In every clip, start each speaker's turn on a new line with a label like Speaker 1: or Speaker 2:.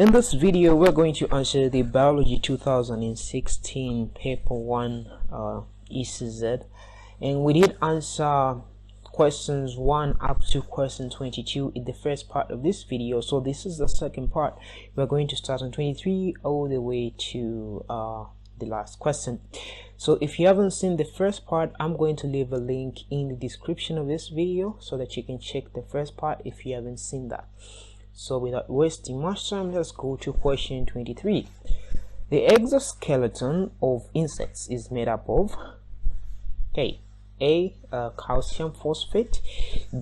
Speaker 1: In this video, we're going to answer the Biology 2016 Paper 1 ECZ, and we did answer questions 1 up to question 22 in the first part of this video. So this is the second part. We're going to start on 23 all the way to the last question. So if you haven't seen the first part, I'm going to leave a link in the description of this video so that you can check the first part if you haven't seen that. So without wasting much time, let's go to question 23. The exoskeleton of insects is made up of A. Calcium phosphate,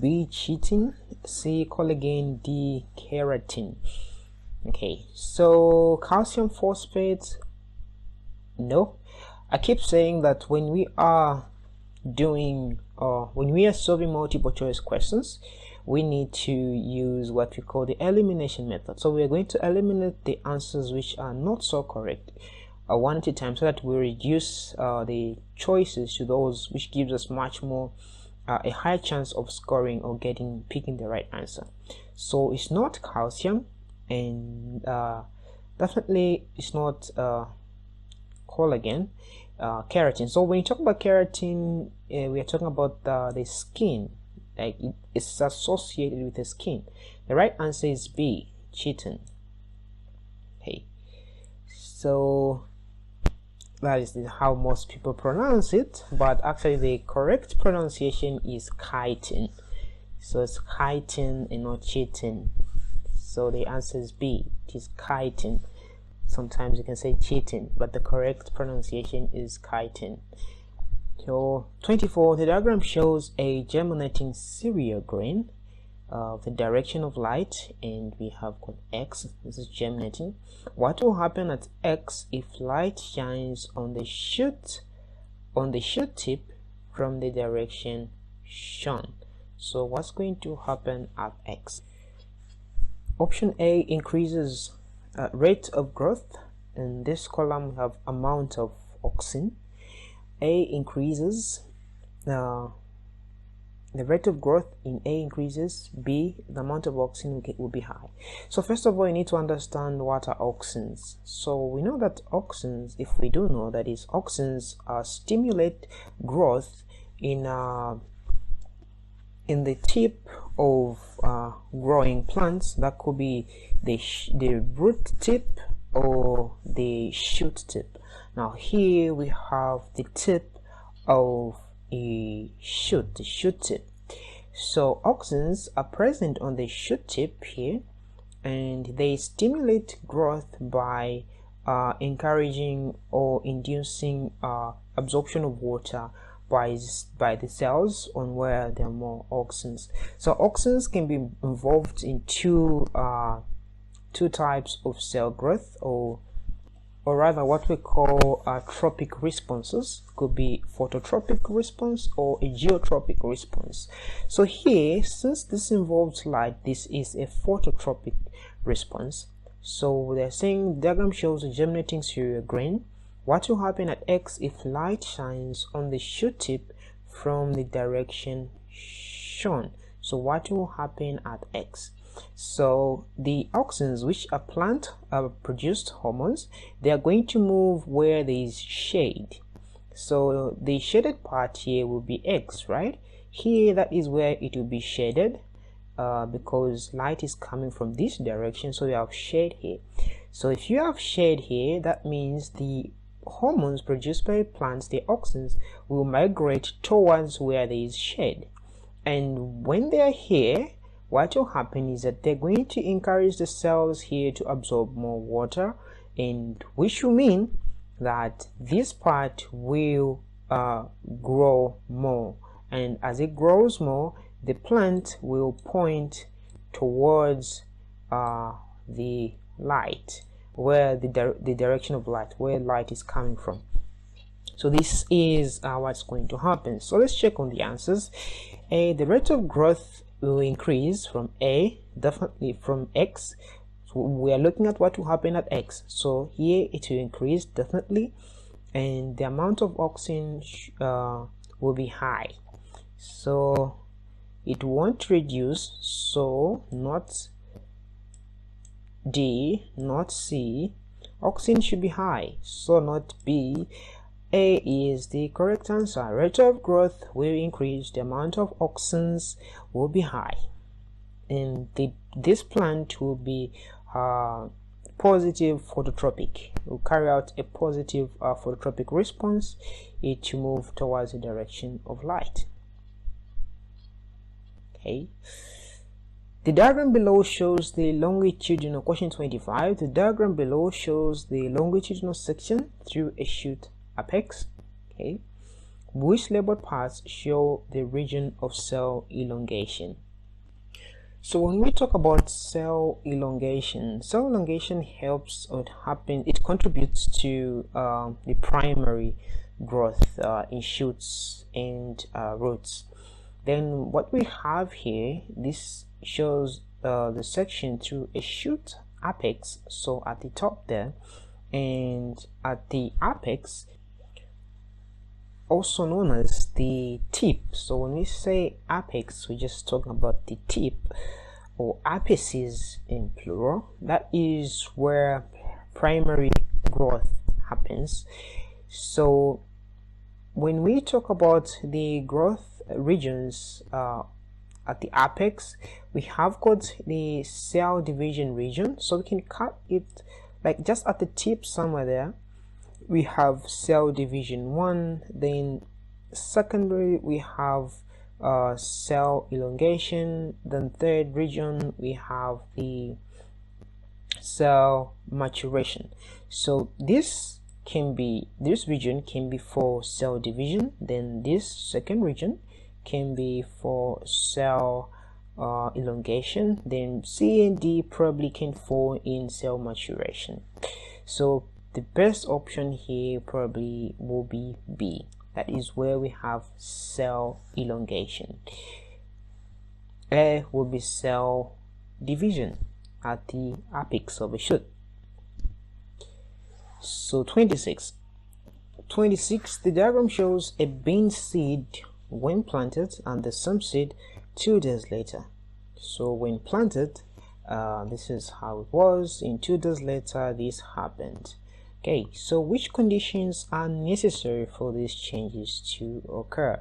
Speaker 1: B. chitin, C. collagen, D. keratin. Okay, so calcium phosphate, no. I keep saying that when we are doing when we are solving multiple choice questions, we need to use what we call the elimination method. So we are going to eliminate the answers which are not so correct one at a time, so that we reduce the choices to those which gives us much more a high chance of scoring or picking the right answer. So it's not calcium, and definitely it's not collagen, keratin. So when you talk about keratin, we are talking about the skin, like it's associated with the skin. The right answer is B, chitin. Okay, so that is how most people pronounce it, but actually the correct pronunciation is chitin. So it's chitin and not chitin. So the answer is B, it is chitin. Sometimes you can say chitin, but the correct pronunciation is chitin. So 24, the diagram shows a germinating cereal grain, the direction of light, and we have got X. This is germinating. What will happen at X if light shines on the shoot tip from the direction shown? So what's going to happen at X? Option A increases rate of growth. In this column we have amount of auxin. A increases, the rate of growth in A increases. B, the amount of auxin will be high. So first of all, you need to understand what are auxins. So we know that auxins, if we do know, that is, auxins stimulate growth in the tip of growing plants. That could be the root tip or the shoot tip. Now here we have the tip of a shoot, the shoot tip. So auxins are present on the shoot tip here, and they stimulate growth by encouraging or inducing absorption of water by the cells on where there are more auxins. So auxins can be involved in two types of cell growth, or rather what we call tropic responses. Could be phototropic response or a geotropic response. So here, since this involves light, this is a phototropic response. So they're saying the diagram shows a germinating cereal grain. What will happen at X if light shines on the shoot tip from the direction shown? So what will happen at X? So the auxins, which are plant produced hormones, they are going to move where there is shade. So the shaded part here will be X, right? Here, that is where it will be shaded because light is coming from this direction, so you have shade here. So if you have shade here, that means the hormones produced by plants, the auxins, will migrate towards where there is shade. And when they are here, what will happen is that they're going to encourage the cells here to absorb more water, and which will mean that this part will grow more, and as it grows more, the plant will point towards the light, where the direction of light, where light is coming from. So this is what's going to happen. So let's check on the answers. The rate of growth will increase from A, definitely from X. So we are looking at what will happen at X. So here it will increase definitely, and the amount of auxin will be high. So it won't reduce, so not D, not C. Oxygen should be high, so not B. A is the correct answer. Rate of growth will increase, the amount of auxins will be high, and this plant will be positive phototropic. It will carry out a positive phototropic response. It will move towards the direction of light. Okay. The diagram below shows the longitudinal, question 25. The diagram below shows the longitudinal section through a shoot apex. Okay. Which labeled parts show the region of cell elongation? So when we talk about cell elongation helps or it contributes to the primary growth in shoots and roots. Then what we have here, this shows the section through a shoot apex, so at the top there, and at the apex, also known as the tip. So when we say apex, we're just talking about the tip, or apices in plural. That is where primary growth happens. So when we talk about the growth regions at the apex, we have got the cell division region, so we can cut it like just at the tip somewhere there. We have cell division 1, then secondary we have cell elongation, then third region we have the cell maturation. So this region can be for cell division, then this second region can be for cell elongation, then C and D probably can fall in cell maturation. So the best option here probably will be B. That is where we have cell elongation. A will be cell division at the apex of a shoot. So 26, the diagram shows a bean seed when planted and the same seed 2 days later. So when planted, this is how it was. In 2 days later, this happened. Okay, so which conditions are necessary for these changes to occur?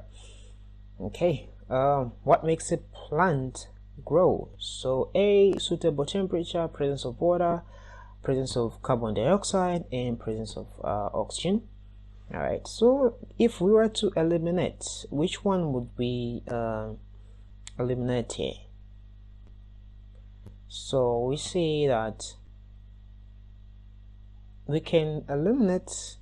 Speaker 1: Okay, what makes a plant grow? So A, suitable temperature, presence of water, presence of carbon dioxide, and presence of oxygen. All right, so if we were to eliminate, which one would we eliminate here? So we see that we can eliminate.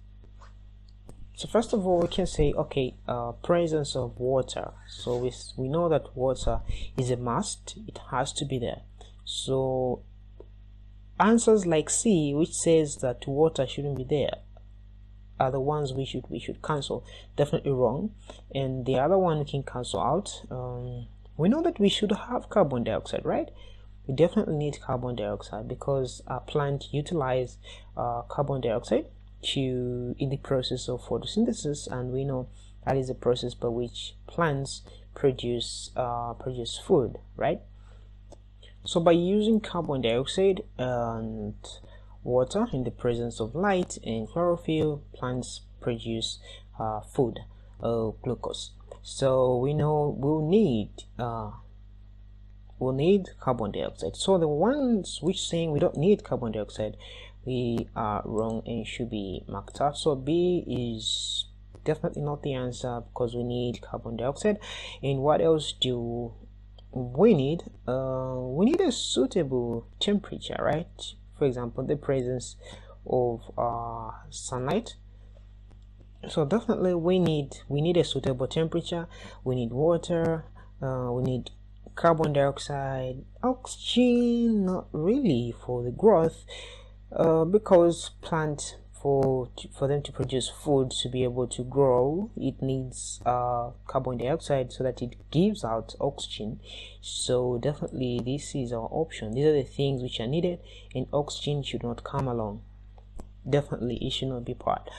Speaker 1: So first of all, we can say, okay, presence of water. So we know that water is a must. It has to be there. So answers like C, which says that water shouldn't be there, are the ones we should cancel. Definitely wrong. And the other one we can cancel out. We know that we should have carbon dioxide, right? We definitely need carbon dioxide because our plant utilize carbon dioxide in the process of photosynthesis, and we know that is the process by which plants produce food, right? So by using carbon dioxide and water in the presence of light and chlorophyll, plants produce food, glucose. So we know we'll need carbon dioxide. So the ones which saying we don't need carbon dioxide, we are wrong and should be marked out. So B is definitely not the answer because we need carbon dioxide. And what else do we need? We need a suitable temperature, right? For example, the presence of sunlight. So definitely we need a suitable temperature. We need water. We need carbon dioxide. Oxygen, not really for the growth, because plant for them to produce food, to be able to grow, it needs carbon dioxide so that it gives out oxygen. So definitely this is our option. These are the things which are needed, and oxygen should not come along. Definitely it should not be part.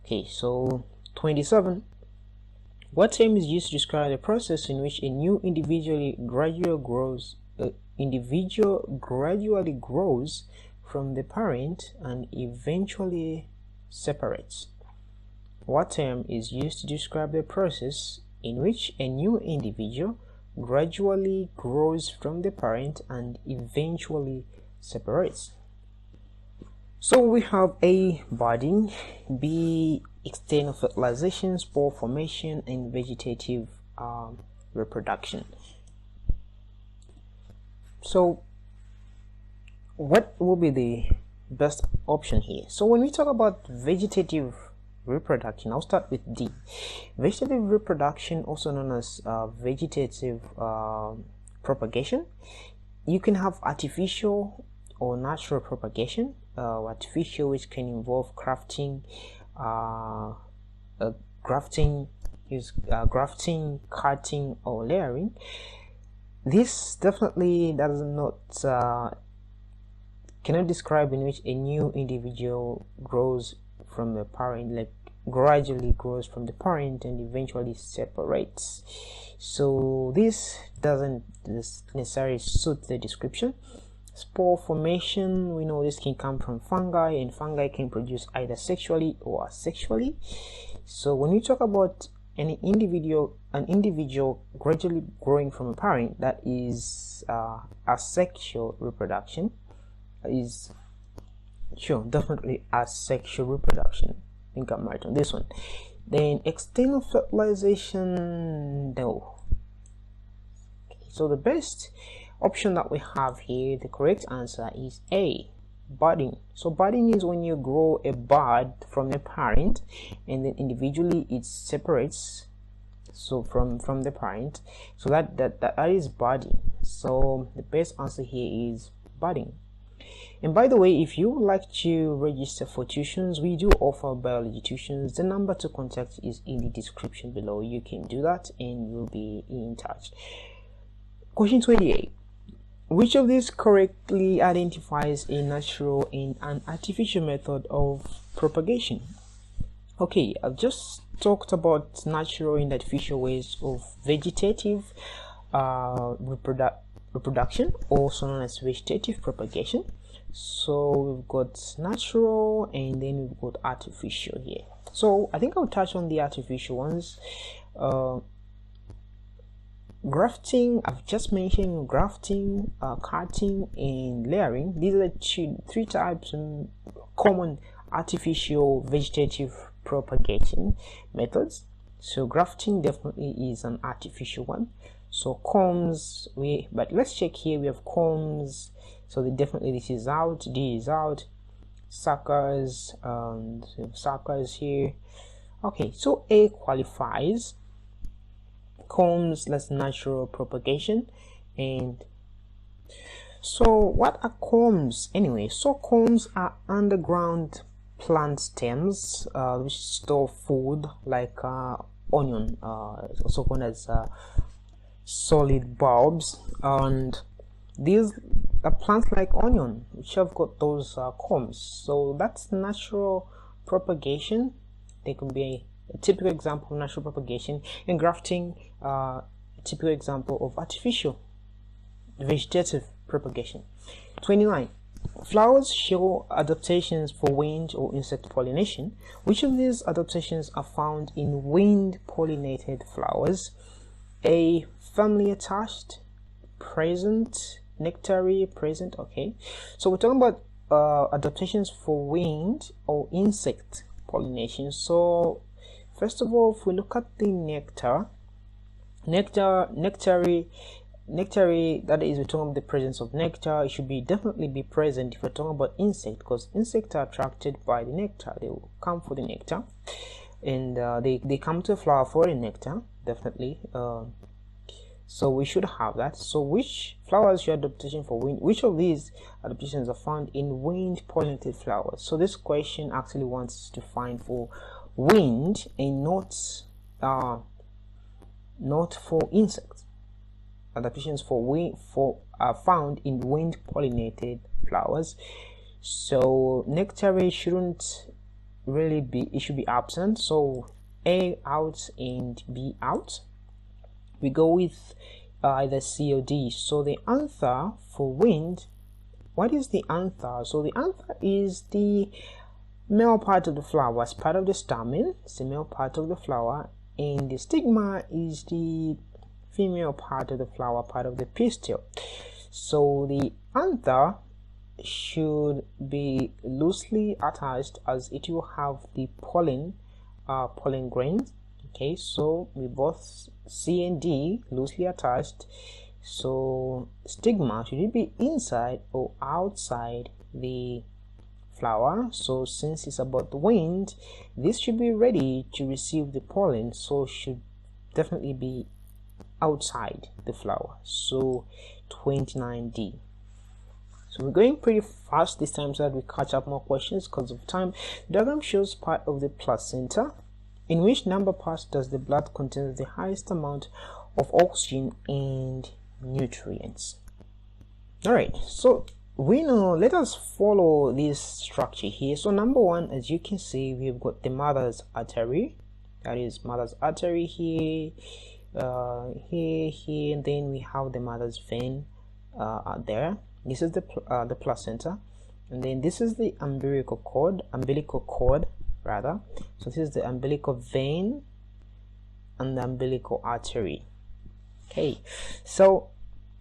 Speaker 1: Okay, so 27. What term is used to describe the process in which a new individual gradually grows individual gradually grows from the parent and eventually separates. What term is used to describe the process in which a new individual gradually grows from the parent and eventually separates? So we have A, budding, B, external fertilization, spore formation, and vegetative reproduction. So what will be the best option here? So when we talk about vegetative reproduction, I'll start with D. Vegetative reproduction, also known as vegetative propagation. You can have artificial or natural propagation. Artificial, which can involve grafting, grafting, cutting, or layering. This definitely does not cannot describe in which a new individual grows from the parent, like gradually grows from the parent and eventually separates. So this doesn't necessarily suit the description. Spore formation, we know this can come from fungi, and fungi can produce either sexually or asexually. So when we talk about an individual gradually growing from a parent, that is asexual reproduction. Is sure, definitely asexual reproduction. I think I'm right on this one. Then external fertilization, no. Okay, so the best option that we have here, the correct answer is A, budding. So budding is when you grow a bud from a parent and then individually it separates, so from the parent. So that is budding. So the best answer here is budding. And by the way, if you would like to register for tuitions, we do offer biology tuitions. The number to contact is in the description below. You can do that and you'll be in touch. Question 28. Which of these correctly identifies a natural and an artificial method of propagation? Okay, I've just talked about natural and artificial ways of vegetative reproduction, also known as vegetative propagation. So we've got natural and then we've got artificial here. So I think I'll touch on the artificial ones. Grafting, I've just mentioned grafting, cutting, and layering. These are the three types of common artificial vegetative propagation methods. So grafting definitely is an artificial one. So combs, but let's check here. We have combs, so this is out, D is out, suckers, and suckers here. Okay, so A qualifies. Combs, that's natural propagation. And so what are combs anyway? So combs are underground plant stems which store food, like onion, also called as solid bulbs, and these are plants like onion which have got those combs. So that's natural propagation. They can be a typical example of natural propagation. And grafting, a typical example of artificial vegetative propagation. 29. Flowers show adaptations for wind or insect pollination. Which of these adaptations are found in wind pollinated flowers? A, firmly attached, present, nectary, present. Okay, so we're talking about adaptations for wind or insect pollination. So first of all, if we look at the nectary, that is, we're talking about the presence of nectar. It should definitely be present if we're talking about insect, because insects are attracted by the nectar. They will come for the nectar, and they come to a flower for the nectar, definitely. So we should have that. So which flowers show adaptation for wind? Which of these adaptations are found in wind pollinated flowers? So this question actually wants to find for wind and not for insects. Adaptations for wind are found in wind pollinated flowers. So nectary shouldn't really be, it should be absent. So A out and B out. We go with either C or D. So the anther for wind, what is the anther? So the anther is the male part of the flower. It's part of the stamen. It's the male part of the flower, and the stigma is the female part of the flower, part of the pistil. So the anther should be loosely attached, as it will have the pollen grains. Okay, so we both C and D loosely attached. So stigma, should it be inside or outside the flower? So since it's about the wind, this should be ready to receive the pollen, so should definitely be outside the flower. So 29D. So we're going pretty fast this time so that we catch up more questions because of time. The diagram shows part of the placenta. In which number parts does the blood contain the highest amount of oxygen and nutrients? Alright, so we know, let us follow this structure here. So number one, as you can see, we've got the mother's artery. That is mother's artery here, here, and then we have the mother's vein there. This is the placenta, and then this is the umbilical cord rather. So this is the umbilical vein and the umbilical artery. Okay, so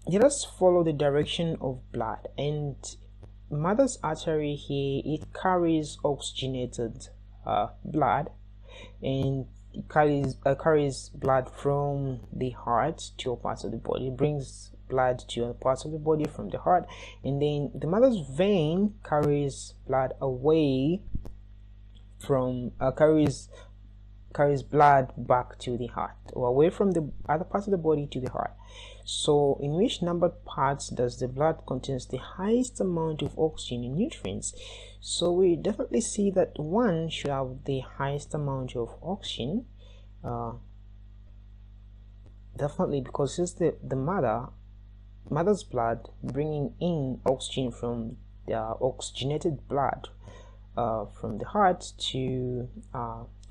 Speaker 1: let us follow the direction of blood, and mother's artery here, it carries oxygenated blood, and it carries blood from the heart to all parts of the body. It brings blood to other parts of the body from the heart, and then the mother's vein carries blood away from carries blood back to the heart, or away from the other parts of the body to the heart. So in which numbered parts does the blood contains the highest amount of oxygen and nutrients? So we definitely see that 1 should have the highest amount of oxygen, definitely, because it's the mother's blood bringing in oxygen from the oxygenated blood from the heart to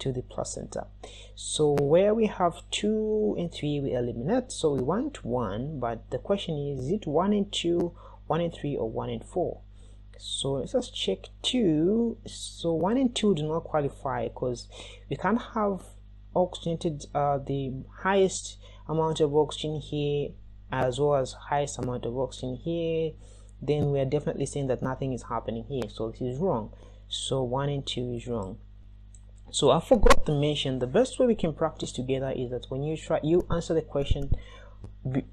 Speaker 1: the placenta. So where we have 2 and 3, we eliminate. So we want 1, but the question is it 1 and 2, 1 and 3, or 1 and 4? So let's just check 2. So 1 and 2 do not qualify because we can't have oxygenated the highest amount of oxygen here as well as highest amount of oxygen here. Then we are definitely saying that nothing is happening here, so this is wrong. So 1 and 2 is wrong. So I forgot to mention, the best way we can practice together is that when you answer the question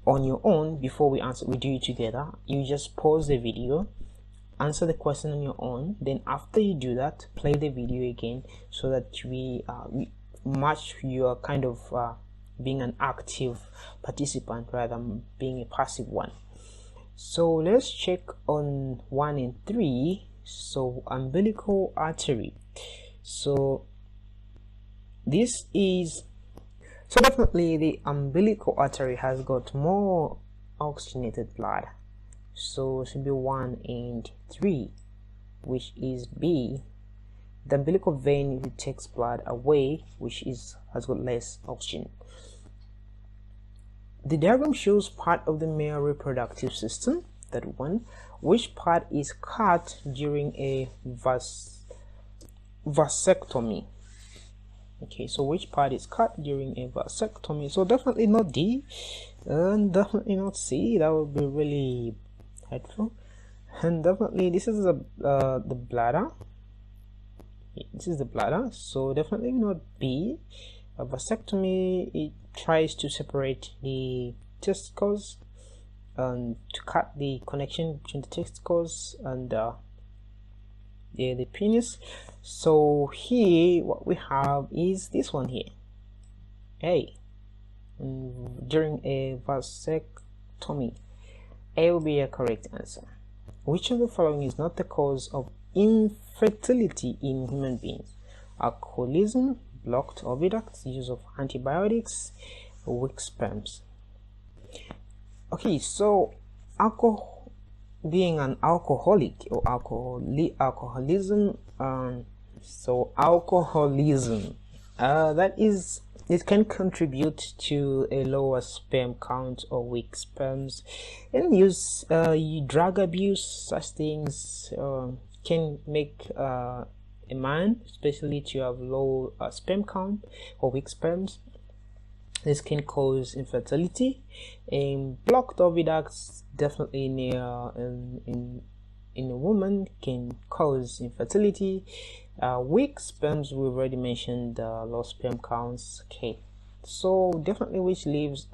Speaker 1: on your own before we do it together. You just pause the video, answer the question on your own, then after you do that, play the video again, so that we match your kind of being an active participant rather than being a passive one. So let's check on 1 and 3. So umbilical artery. So this is, so definitely the umbilical artery has got more oxygenated blood, so it should be 1 and 3, which is B. The umbilical vein, it takes blood away, which has got less oxygen. The diagram shows part of the male reproductive system, that one. Which part is cut during a vasectomy? Okay, so which part is cut during a vasectomy? So definitely not D, and definitely not C. That would be really helpful. And definitely this is the bladder. This is the bladder, so definitely not B. A vasectomy, it tries to separate the testicles and to cut the connection between the testicles and the penis. So here what we have is this one here, A. During a vasectomy, A will be a correct answer. Which of the following is not the cause of infertility in human beings? Alcoholism, blocked oviducts, use of antibiotics, weak sperms. Okay, so being an alcoholic or alcoholism, that is It can contribute to a lower sperm count or weak sperms, and use drug abuse. Such things can make a man, especially to have low sperm count or weak sperms. This can cause infertility, and blocked oviducts definitely in a woman can cause infertility. Weak sperms, we've already mentioned, low sperm counts. Okay, so definitely, which leaves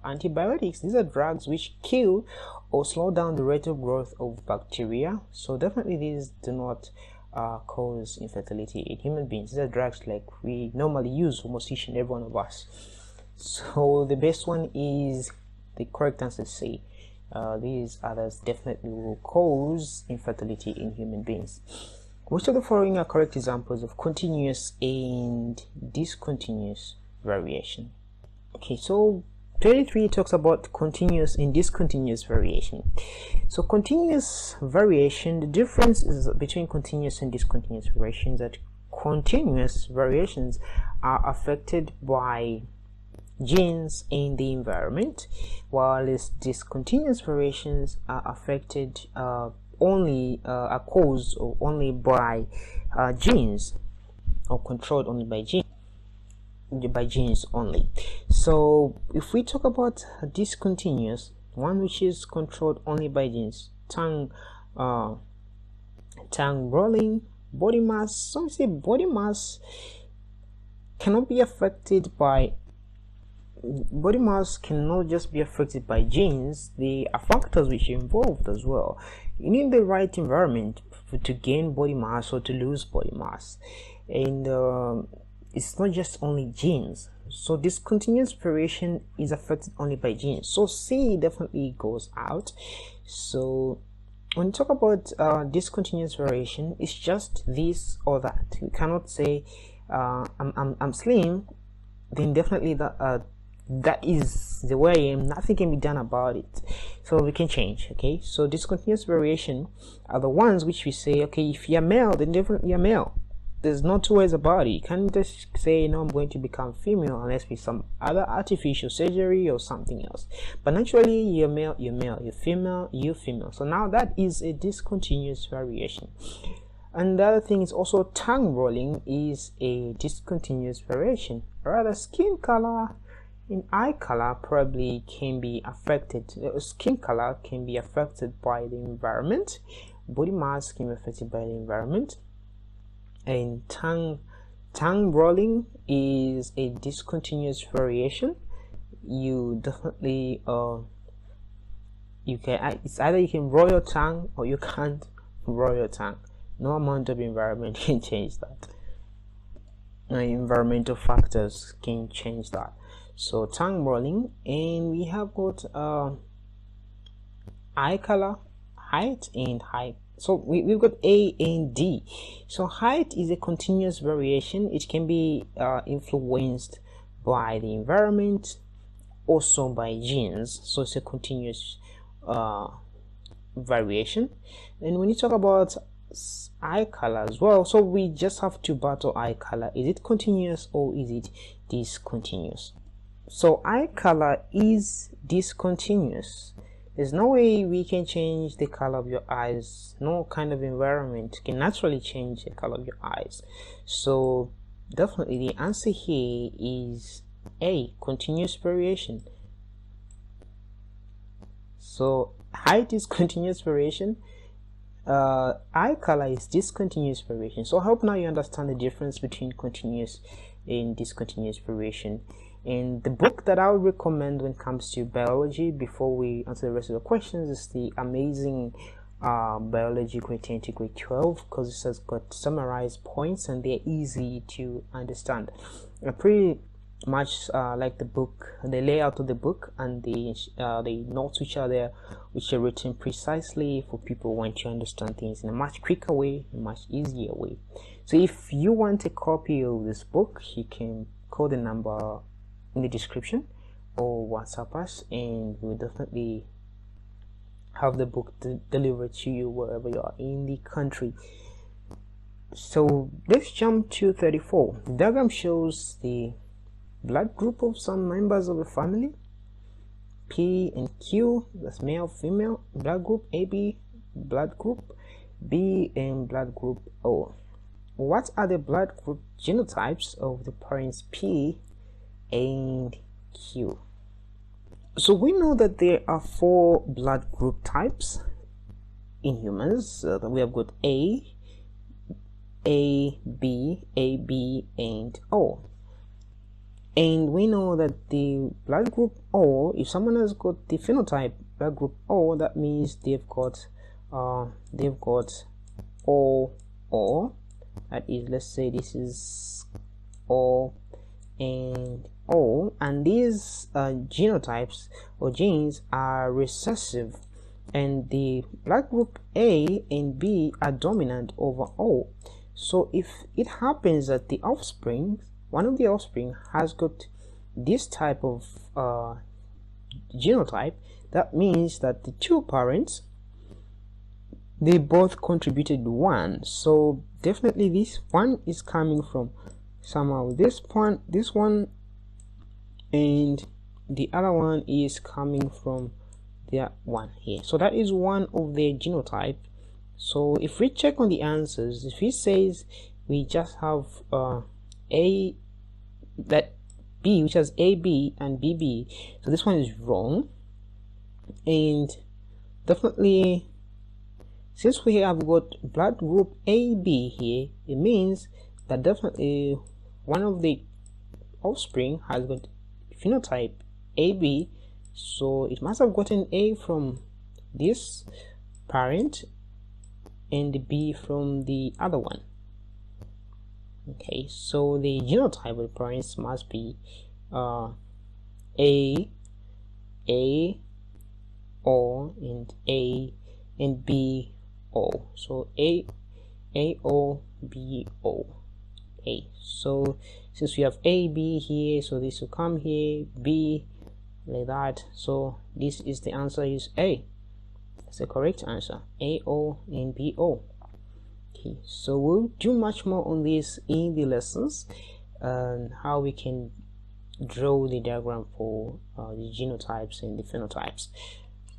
Speaker 1: antibiotics. These are drugs which kill or slow down the rate of growth of bacteria. So definitely these do not cause infertility in human beings. These are drugs like we normally use, almost each and every one of us. So the best one is the correct answer C. These others definitely will cause infertility in human beings. Which of the following are correct examples of continuous and discontinuous variation? Okay, so 33 talks about continuous and discontinuous variation. So continuous variation, the difference is between continuous and discontinuous variations that continuous variations are affected by genes in the environment, while discontinuous variations are affected only are caused or only by genes, or controlled only by genes only. So if we talk about discontinuous, one which is controlled only by genes, tongue rolling, body mass. So we say body mass cannot be affected by body mass cannot just be affected by genes. There are factors which are involved as well. You need the right environment to gain body mass or to lose body mass, and it's not just only genes. So discontinuous variation is affected only by genes. So C definitely goes out. So when you talk about discontinuous variation, it's just this or that. You cannot say I'm slim, then definitely that is the way I am, nothing can be done about it, so we can change. Okay, so discontinuous variation are the ones which we say, okay, if you're male, then definitely you're male. There's no two ways about it. You can't just say, no, I'm going to become female unless with some other artificial surgery or something else. But naturally, you're male, you're male, you're female, you're female. So now that is a discontinuous variation. And the other thing is also tongue rolling is a discontinuous variation. Rather, skin color and eye color probably can be affected. Skin color can be affected by the environment. Body mass can be affected by the environment. And tongue rolling is a discontinuous variation. You definitely it's either you can roll your tongue or you can't roll your tongue. No amount of environment can change that. Environmental factors can change that. So tongue rolling, and we have got eye color, height, and height. So we've got A and D. So height is a continuous variation. It can be influenced by the environment, also by genes. So it's a continuous variation. And when you talk about eye color as well, so we just have to battle eye color. Is it continuous or is it discontinuous? So eye color is discontinuous. There's no way we can change the color of your eyes. No kind of environment can naturally change the color of your eyes. So definitely the answer here is A, continuous variation. So height is continuous variation. Eye color is discontinuous variation. So I hope now you understand the difference between continuous and discontinuous variation. And the book that I would recommend when it comes to biology, before we answer the rest of the questions, is the amazing Biology Grade 10 to Grade 12, because it has got summarized points and they're easy to understand. I pretty much like the book, the layout of the book, and the notes which are there, which are written precisely for people who want to understand things in a much quicker way, a much easier way. So if you want a copy of this book, you can call the number in the description or WhatsApp us, and we'll definitely have the book delivered to you wherever you are in the country. So let's jump to 34. The diagram shows the blood group of some members of a family. P and Q, that's male, female. Blood group AB, blood group B, and blood group O. What are the blood group genotypes of the parents P and Q? So we know that there are 4 blood group types in humans. We have got A, B, AB, and O. And we know that the blood group O, if someone has got the phenotype blood group O, that means they've got O. That is, let's say this is O and O, and these genotypes or genes are recessive, and the blood group A and B are dominant over O. So if it happens that the offspring, one of the offspring has got this type of genotype, that means that the 2 parents, they both contributed 1. So definitely this one is coming from somehow this one, and the other one is coming from that one here. So that is one of the genotype. So if we check on the answers, if it says we just have B, which has AB and BB, so this one is wrong. And definitely, since we have got blood group AB here, it means that definitely one of the offspring has got phenotype AB, so it must have gotten A from this parent and B from the other one. Okay, so the genotype of the parents must be A, O, and A, and B, O. So A, O, B, O. Okay, so since we have A, B here, so this will come here, B, like that. So this is the answer, is A. That's the correct answer, A, O, and B, O. Okay, so we'll do much more on this in the lessons, and how we can draw the diagram for the genotypes and the phenotypes.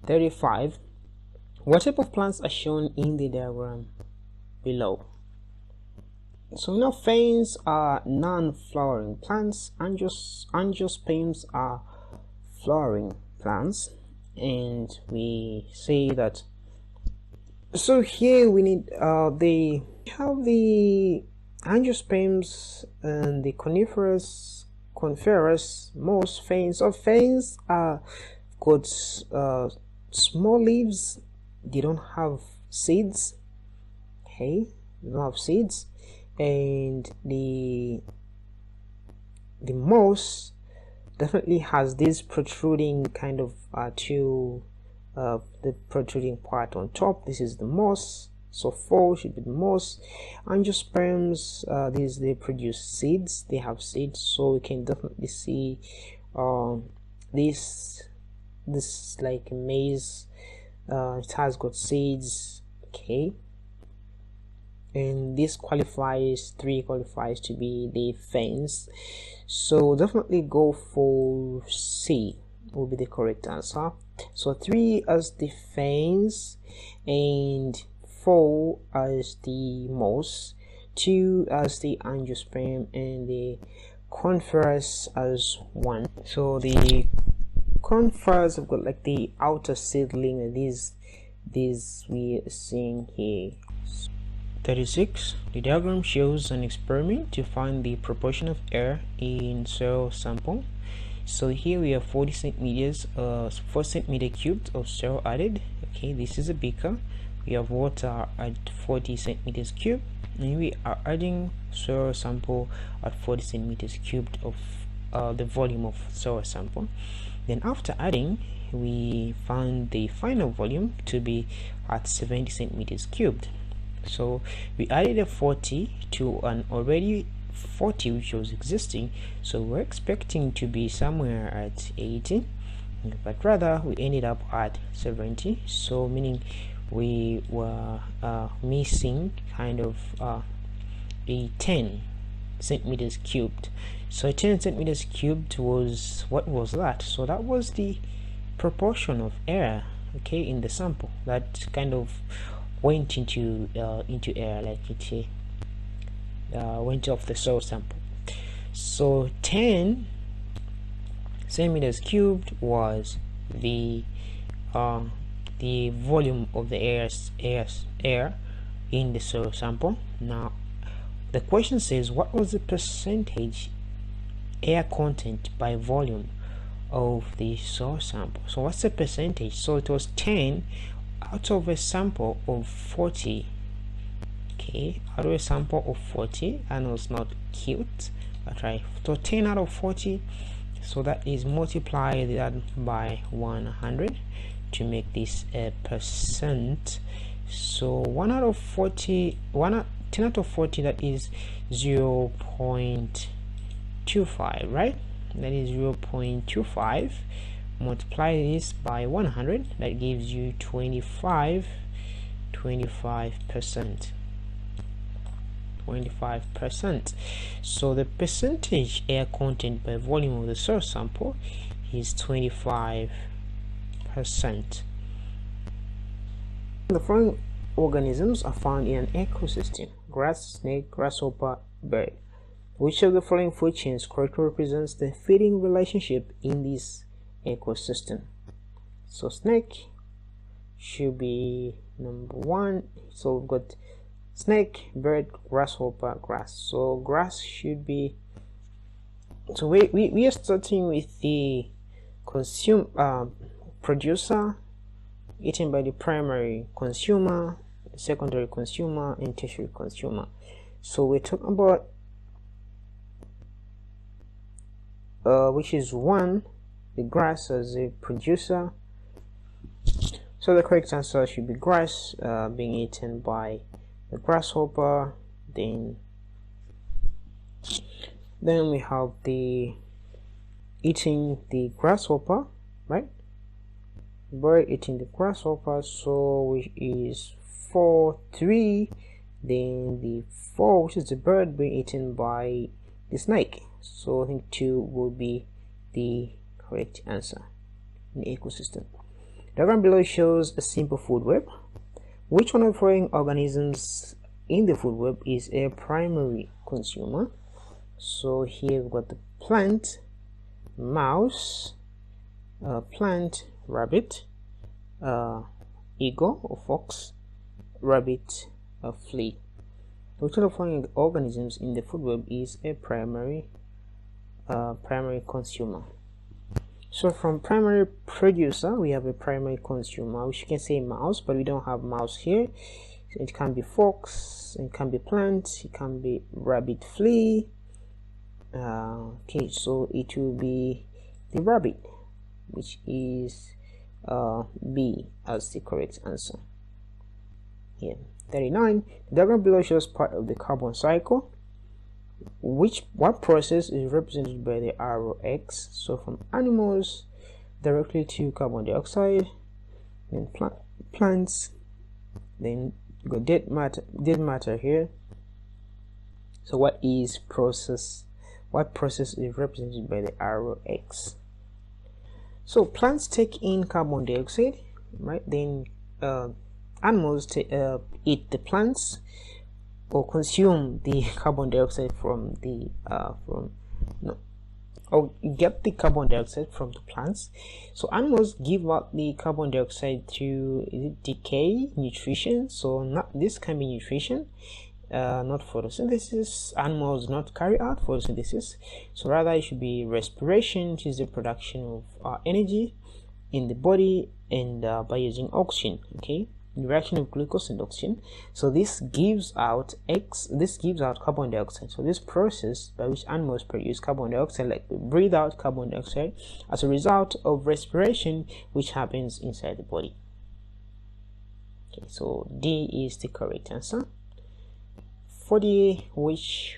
Speaker 1: 35. What type of plants are shown in the diagram below? So now ferns are non-flowering plants, angiosperms are flowering plants, and we say that. So here we need they have the angiosperms and the coniferous, most ferns. So ferns are got small leaves, they don't have seeds. Okay, they don't have seeds. And the moss definitely has this protruding kind of the protruding part on top. This is the moss, so 4 should be the moss. Angiosperms, they produce seeds, they have seeds, so we can definitely see this like maize, it has got seeds. Okay, and this qualifies, 3 qualifies to be the ferns, so definitely go for C will be the correct answer. So 3 as the ferns, and 4 as the moss, 2 as the angiosperm, and the coniferous as 1. So the conifers have got like the outer seedling, and these we are seeing here. 36. The diagram shows an experiment to find the proportion of air in soil sample. So here we have 40 centimeters, 4 centimeter cubed of soil added. Okay, this is a beaker. We have water at 40 centimeters cubed, and we are adding soil sample at 40 centimeters cubed of the volume of soil sample. Then after adding, we found the final volume to be at 70 centimeters cubed. So we added a 40 to an already 40 which was existing, so we're expecting to be somewhere at 80, but rather we ended up at 70, so meaning we were missing kind of a 10 centimeters cubed. So 10 centimeters cubed was, what was that? So that was the proportion of air, okay, in the sample that kind of went into air, like it went off the soil sample. So 10 centimeters cubed was the volume of the air in the soil sample. Now the question says, what was the percentage air content by volume of the soil sample? So what's the percentage? So it was 10 out of a sample of 40. Okay, out of a sample of 40, and it's not cute, but right. So 10 out of 40, so that is multiply that by 100 to make this a percent. So 1 out of 40, 10 out of 40, that is 0.25, right? That is 0.25. Multiply this by 100, that gives you 25%. 25%. So the percentage air content by volume of the soil sample is 25%. The following organisms are found in an ecosystem: grass, snake, grasshopper, bird. Which of the following food chains correctly represents the feeding relationship in this ecosystem? So snake should be number 1. So we've got snake, bird, grasshopper, grass. So grass should be, so we are starting with the producer, eaten by the primary consumer, secondary consumer, and tertiary consumer. So we're talking about which is 1, the grass as a producer. So the correct answer should be grass being eaten by the grasshopper. Then we have the eating the grasshopper, right? Bird eating the grasshopper, so which is 4, 3. Then the 4, which is the bird being eaten by the snake. So I think 2 will be the correct answer in the ecosystem. The diagram below shows a simple food web. Which one of the following organisms in the food web is a primary consumer? So here we've got the plant, mouse, plant, rabbit, eagle or fox, rabbit, flea. Which of the following organisms in the food web is a primary consumer? So from primary producer, we have a primary consumer, which you can say mouse, but we don't have mouse here. So it can be fox, it can be plant, it can be rabbit, flea. Okay, so it will be the rabbit, which is B as the correct answer. Here, 39. The diagram below shows part of the carbon cycle. What process is represented by the arrow X? So from animals directly to carbon dioxide, then plants, then you got dead matter here. So what process is represented by the arrow X? So plants take in carbon dioxide, right? Then animals eat the plants or consume the carbon dioxide from the get the carbon dioxide from the plants. So animals give out the carbon dioxide through decay, nutrition. So this can be nutrition, not photosynthesis. Animals not carry out photosynthesis, so rather it should be respiration, which is the production of energy in the body, and by using oxygen. Okay, the reaction of glucose and oxygen. So this gives out carbon dioxide. So this process by which animals produce carbon dioxide, like we breathe out carbon dioxide as a result of respiration, which happens inside the body. Okay, so D is the correct answer. 40, which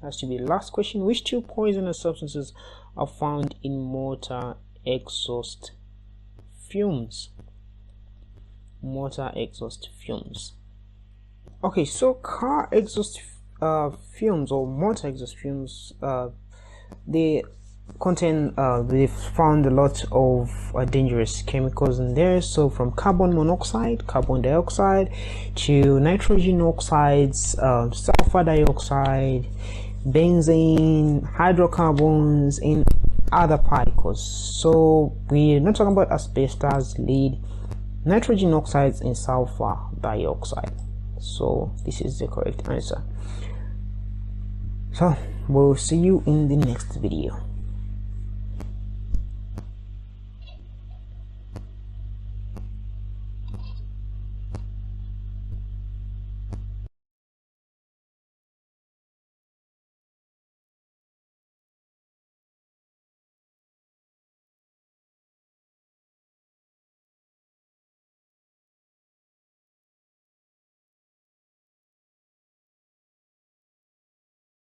Speaker 1: has to be the last question. Which two poisonous substances are found in motor exhaust fumes? Motor exhaust fumes. Okay, so car exhaust fumes or motor exhaust fumes, they contain they've found a lot of dangerous chemicals in there. So from carbon monoxide, carbon dioxide, to nitrogen oxides, sulfur dioxide, benzene, hydrocarbons, and other particles. So we're not talking about asbestos, lead, nitrogen oxides, and sulfur dioxide. So this is the correct answer. So we'll see you in the next video.